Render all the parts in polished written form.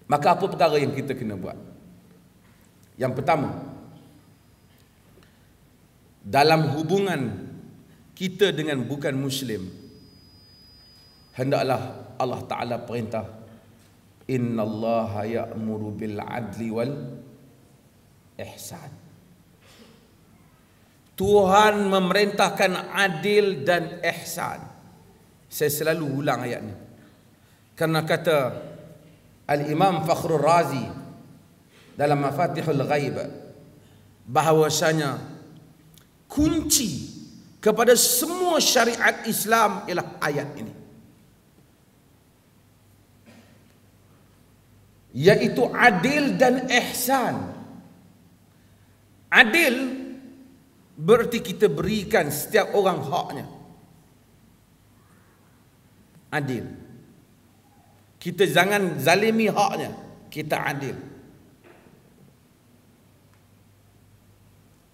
Maka apa perkara yang kita kena buat? Yang pertama, dalam hubungan kita dengan bukan Muslim, hendaklah Allah Ta'ala perintah, innallaha ya'muru bil adli wal ihsan. Tuhan memerintahkan adil dan ihsan. Saya selalu ulang ayat ni, kerana kata Al-Imam Fakhrul Razi dalam Mafatihul Ghaib bahawasanya kunci kepada semua syariat Islam ialah ayat ini, yaitu adil dan ihsan. Adil berarti kita berikan setiap orang haknya. Adil, kita jangan zalimi haknya, kita adil.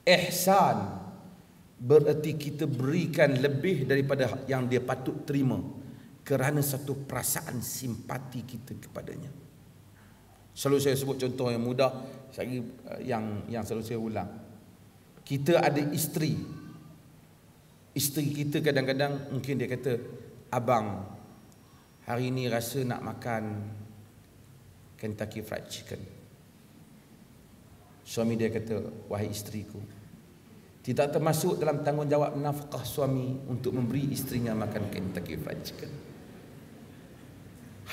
Ihsan berarti kita berikan lebih daripada yang dia patut terima kerana satu perasaan simpati kita kepadanya. Selalu saya sebut contoh yang mudah, yang selalu saya ulang. Kita ada isteri. Isteri kita kadang-kadang mungkin dia kata, abang, hari ini rasa nak makan Kentucky Fried Chicken. Suami dia kata, wahai isteriku, tidak termasuk dalam tanggungjawab nafkah suami untuk memberi isterinya makan Kentucky Fried Chicken.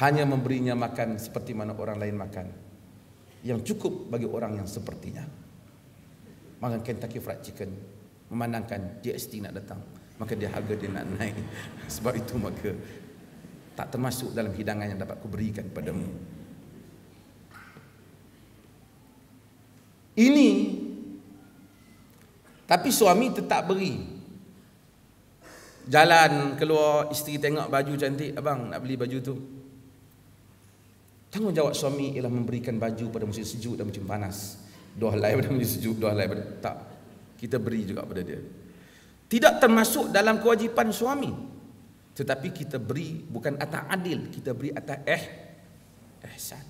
Hanya memberinya makan seperti mana orang lain makan, yang cukup bagi orang yang sepertinya. Makan Kentucky Fried Chicken, memandangkan GST nak datang, maka dia harga dia nak naik. Sebab itu maka tak termasuk dalam hidangan yang dapat kuberikan padamu. Ini, tapi suami tetap beri. Jalan keluar, isteri tengok baju cantik, abang nak beli baju tu. Tanggungjawab suami ialah memberikan baju pada musim sejuk dan musim panas. Dua helai pada musim sejuk, dua helai pada tak. Kita beri juga pada dia. Tidak termasuk dalam kewajipan suami, tetapi kita beri bukan atas adil, kita beri atas ihsan.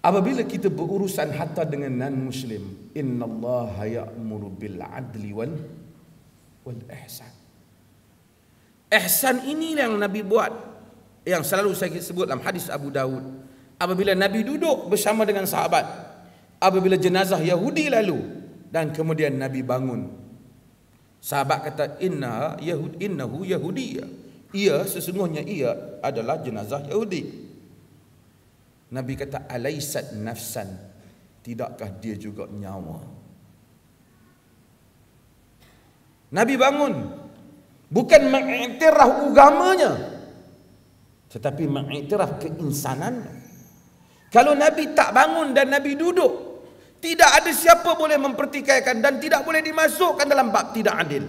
Apabila kita berurusan hatta dengan non-Muslim, innallaha ya'muru bil adli wal ihsan. Ihsan ini yang Nabi buat, yang selalu saya sebut dalam hadis Abu Daud. Apabila Nabi duduk bersama dengan sahabat, apabila jenazah Yahudi lalu, dan kemudian Nabi bangun, sahabat kata, innahu Yahudiyya, ia sesungguhnya ia adalah jenazah Yahudi. Nabi kata, alaysat nafsan, tidakkah dia juga nyawa? Nabi bangun bukan mengiktiraf agamanya, tetapi mengiktiraf keinsanannya. Kalau Nabi tak bangun dan Nabi duduk, tidak ada siapa boleh mempertikaikan dan tidak boleh dimasukkan dalam bab tidak adil.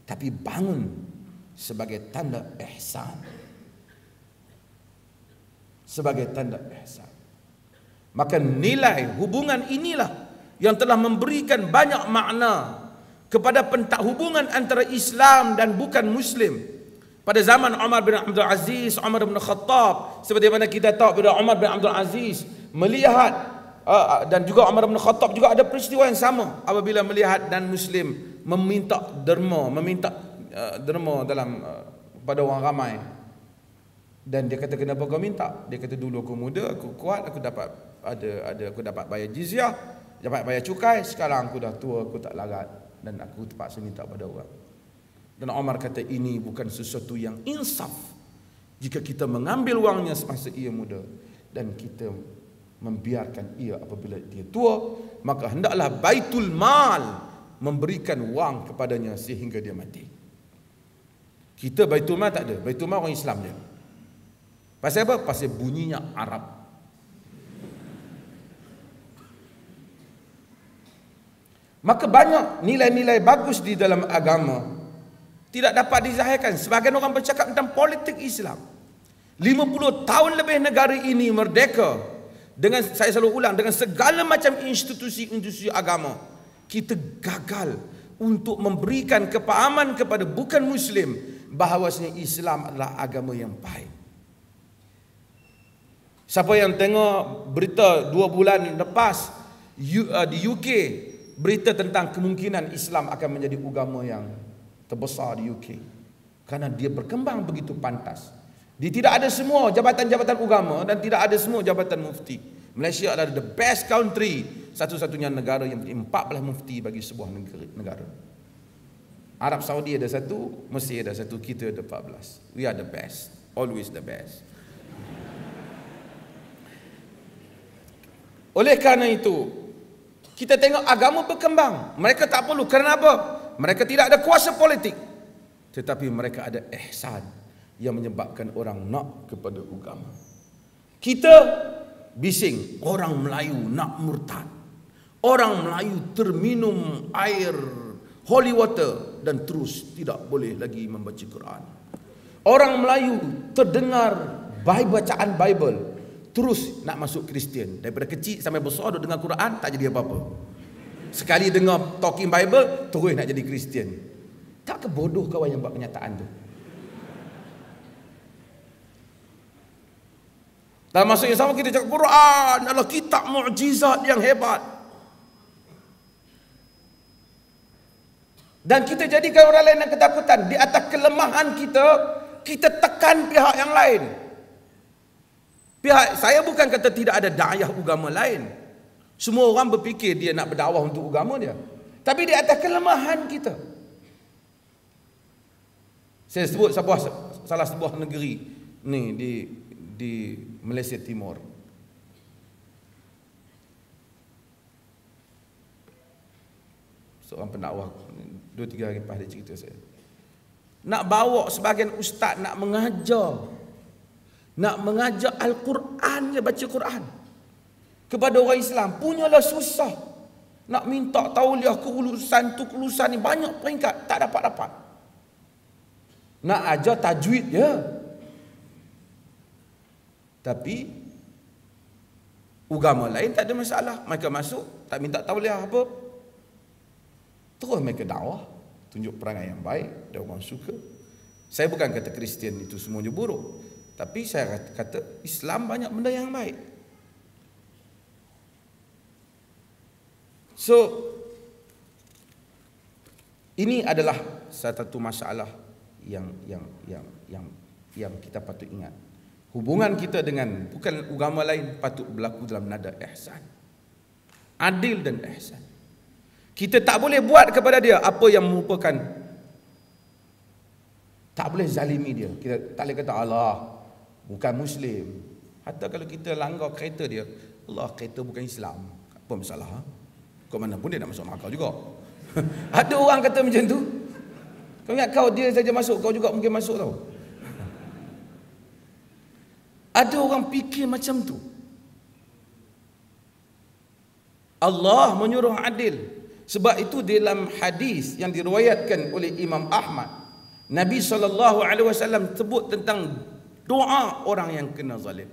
Tapi bangun sebagai tanda ihsan. Sebagai tanda ihsan. Maka nilai hubungan inilah yang telah memberikan banyak makna kepada hubungan antara Islam dan bukan Muslim. Pada zaman Umar bin Abdul Aziz, Umar bin Khattab, seperti mana kita tahu bila Umar bin Abdul Aziz melihat, dan juga Umar bin Khattab juga ada peristiwa yang sama, apabila melihat dan Muslim meminta derma, dalam pada orang ramai. Dan dia kata, kenapa kau minta? Dia kata, dulu aku muda, aku kuat, aku dapat aku dapat bayar jizyah, dapat bayar cukai. Sekarang aku dah tua, aku tak larat dan aku terpaksa minta pada orang. Dan Umar kata, ini bukan sesuatu yang insaf jika kita mengambil wangnya semasa ia muda dan kita membiarkan ia apabila dia tua. Maka hendaklah Baitul Mal memberikan wang kepadanya sehingga dia mati. Kita Baitul Mal tak ada. Baitul Mal orang Islam je. Pasal apa? Pasal bunyinya Arab. Maka banyak nilai-nilai bagus di dalam agama tidak dapat dizahirkan. Sebagian orang bercakap tentang politik Islam. 50 tahun lebih negara ini merdeka, dengan, saya selalu ulang, dengan segala macam institusi-institusi agama, kita gagal untuk memberikan kepahaman kepada bukan Muslim bahawasanya Islam adalah agama yang baik. Siapa yang tengok berita 2 bulan lepas di UK, berita tentang kemungkinan Islam akan menjadi agama yang terbesar di UK. Karena dia berkembang begitu pantas. Dia tidak ada semua jabatan-jabatan agama dan tidak ada semua jabatan mufti. Malaysia adalah the best country, satu-satunya negara yang mempunyai 14 mufti bagi sebuah negara. Arab Saudi ada 1, Mesir ada 1, kita ada 14. We are the best, always the best. Oleh kerana itu, kita tengok agama berkembang. Mereka tak perlu. Kerana apa? Mereka tidak ada kuasa politik, tetapi mereka ada ihsan yang menyebabkan orang nak kepada agama. Kita bising, orang Melayu nak murtad. Orang Melayu terminum air holy water dan terus tidak boleh lagi membaca Quran. Orang Melayu terdengar bacaan Bible, terus nak masuk Kristian. Daripada kecil sampai besar duk dengar Quran, tak jadi apa-apa. Sekali dengar talking Bible, terus nak jadi Kristian. Tak ke bodoh kawan yang buat kenyataan tu? Dalam masa yang sama kita cakap Quran adalah kitab mukjizat yang hebat. Dan kita jadikan orang lain yang ketakutan. Di atas kelemahan kita, kita tekan pihak yang lain. Saya bukan kata tidak ada da'iyah agama lain. Semua orang berfikir dia nak berdakwah untuk agama dia. Tapi di atas kelemahan kita. Saya sebut salah sebuah negeri ni di Malaysia Timur. Seorang pendakwah 2-3 hari lepas dia cerita saya. Nak bawa sebagian ustaz nak mengajar Al-Quran, dia baca Quran kepada orang Islam, punyalah susah. Nak minta tauliah kelulusan ni banyak peringkat, tak dapat. Nak ajar tajwid je. Tapi agama lain tak ada masalah. Mereka masuk, tak minta tauliah apa, terus mereka dakwah, tunjuk perangai yang baik, dan orang suka. Saya bukan kata Kristian itu semuanya buruk, tapi saya kata Islam banyak benda yang baik. So, ini adalah satu masalah yang kita patut ingat. Hubungan kita dengan bukan agama lain patut berlaku dalam nada ihsan, adil dan ihsan. Kita tak boleh buat kepada dia apa yang merupakan, tak boleh zalimi dia. Kita tak boleh kata Allah bukan Muslim. Hatta kalau kita langgar kereta dia, Allah kereta bukan Islam, apa masalah? Kau mana pun dia nak masuk neraka juga. Ada orang kata macam tu. Kau ingat kau dia saja masuk, kau juga mungkin masuk tau. Ada orang fikir macam tu. Allah menyuruh adil. Sebab itu dalam hadis yang diriwayatkan oleh Imam Ahmad, Nabi SAW sebut tentang doa orang yang kena zalim.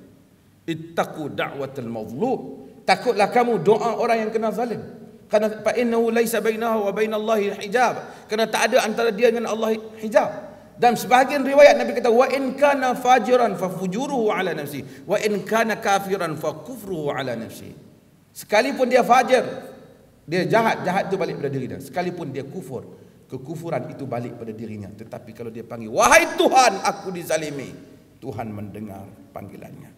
Ittaqu da'watal mazlum. Takutlah kamu doa orang yang kena zalim. Karena fa innahu laisa bainahu wa bainallahi hijab. Kerana tak ada antara dia dengan Allah hijab. Dan sebahagian riwayat Nabi kata wa in kana fajiran fa fujuruhu ala nafsi wa in kana kafiran fa kufruhu ala nafsi. Sekalipun dia fajir, dia jahat itu balik pada diri dia. Sekalipun dia kufur, kekufuran itu balik pada dirinya. Tetapi kalau dia panggil, wahai Tuhan, aku dizalimi, Tuhan mendengar panggilannya.